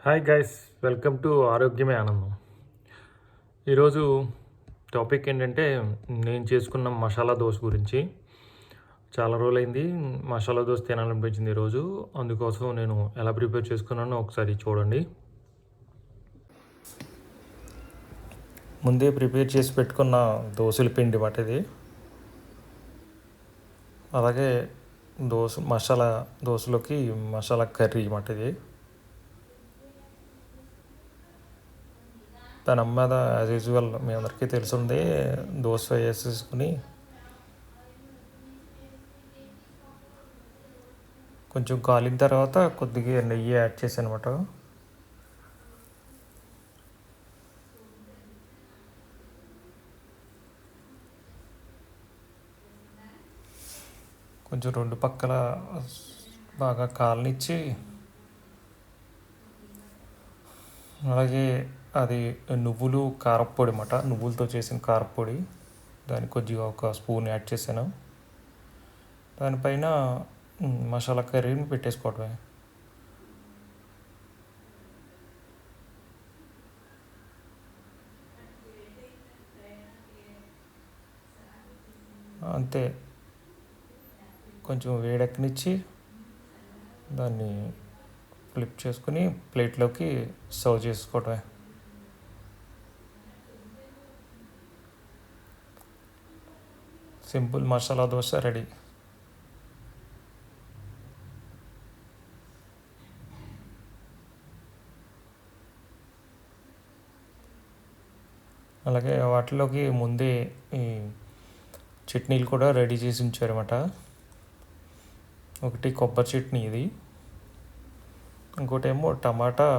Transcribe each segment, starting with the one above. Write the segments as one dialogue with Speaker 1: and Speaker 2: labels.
Speaker 1: Hi guys, welcome to ఆరోగ్యమే ఆనందం. ఈరోజు టాపిక్ ఏంటంటే నేను చేసుకున్న మసాలా దోశ గురించి. చాలా రోజులైంది మసాలా దోశ తినాలనిపించింది ఈరోజు. అందుకోసం నేను ఎలా ప్రిపేర్ చేసుకున్నానో ఒకసారి చూడండి. ముందే ప్రిపేర్ చేసి పెట్టుకున్న దోశల పిండి ఇది. అలాగే మసాలా దోశలోకి మసాలా కర్రీ ఇది. పెనం మీద యాజ్ యూజువల్ మీ అందరికీ తెలుసుంది, దోశ వేసేసుకుని కొంచెం కాలిన తర్వాత కొద్దిగా నెయ్యి యాడ్ చేశాను అనమాట. కొంచెం రెండు పక్కల బాగా కాలనిచ్చి, అలాగే అది నువ్వులు కారపొడి అన్నమాట, నువ్వులతో చేసిన కారపొడి, దానికి కొద్దిగా ఒక స్పూన్ యాడ్ చేశాను. దానిపైన మసాలా కర్రీని పెట్టేసుకోవడమే. అంతే, కొంచెం వేడెక్కనిచ్చి దాన్ని ఫ్లిప్ చేసుకుని ప్లేట్లోకి సర్వ్ చేసుకోవడమే. Simple masala dosa ready. అలాగే వాటిలోకి ముందే ఈ చట్నీలు కూడా రెడీ చేసి ఉంచారన్నమాట. ఒకటి కొబ్బరి చట్నీ, ఇది ఇంకోటేమో టమాటా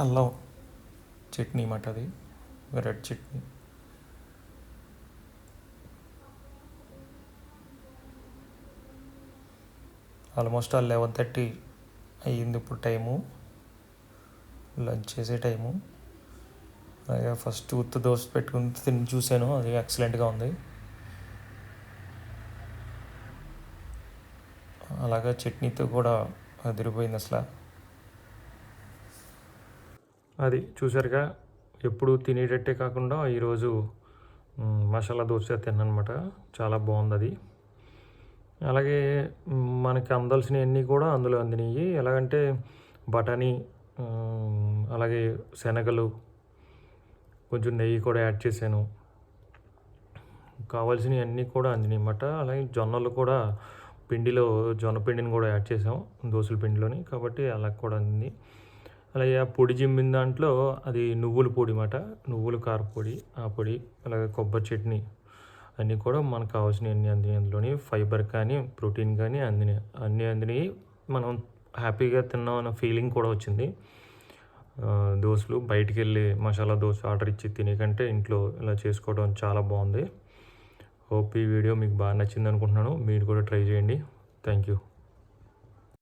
Speaker 1: అల్లం చట్నీ అన్నమాట, అది రెడ్ చట్నీ. ఆల్మోస్ట్ 11:30 అయ్యింది ఇప్పుడు టైము, లంచ్ చేసే టైము. అలాగే ఫస్ట్ ఉత్త దోశ పెట్టుకుని తిని చూశాను, అది ఎక్సలెంట్గా ఉంది. అలాగే చట్నీతో కూడా అదిరిపోయింది అసలు. అది చూసారుగా, ఎప్పుడు తినేటట్టే కాకుండా ఈరోజు మసాలా దోశ తిన్నానమాట. చాలా బాగుంది అది. అలాగే మనకి అందాల్సినవన్నీ కూడా అందులో అందినాయి. ఎలాగంటే బఠానీ, అలాగే శనగలు, కొంచెం నెయ్యి కూడా యాడ్ చేశాను. కావాల్సినవి అన్నీ కూడా అందినాయి అన్నమాట. అలాగే జొన్నలు కూడా, పిండిలో జొన్న పిండిని కూడా యాడ్ చేసాం దోశల పిండిలోని, కాబట్టి అలా కూడా అందింది. అలాగే ఆ పొడి జిమ్మిన దాంట్లో అది నువ్వుల పొడి అన్నమాట, నువ్వుల కారపొడి, ఆ పొడి, అలాగే కొబ్బరి చట్నీ అన్నీ కూడా మనకు కావాల్సినవి అన్నీ అందినాయి. అందులోని ఫైబర్ కానీ ప్రోటీన్ కానీ అన్నీ అందినాయి. మనం హ్యాపీగా తిన్నాం అన్న ఫీలింగ్ కూడా వచ్చింది. దోశలు బయటికి వెళ్ళి మసాలా దోశ ఆర్డర్ ఇచ్చి తినే కంటే ఇంట్లో ఇలా చేసుకోవడం చాలా బాగుంది. హోప్ ఈ వీడియో మీకు బాగా నచ్చింది అనుకుంటున్నాను. మీరు కూడా ట్రై చేయండి. Thank you.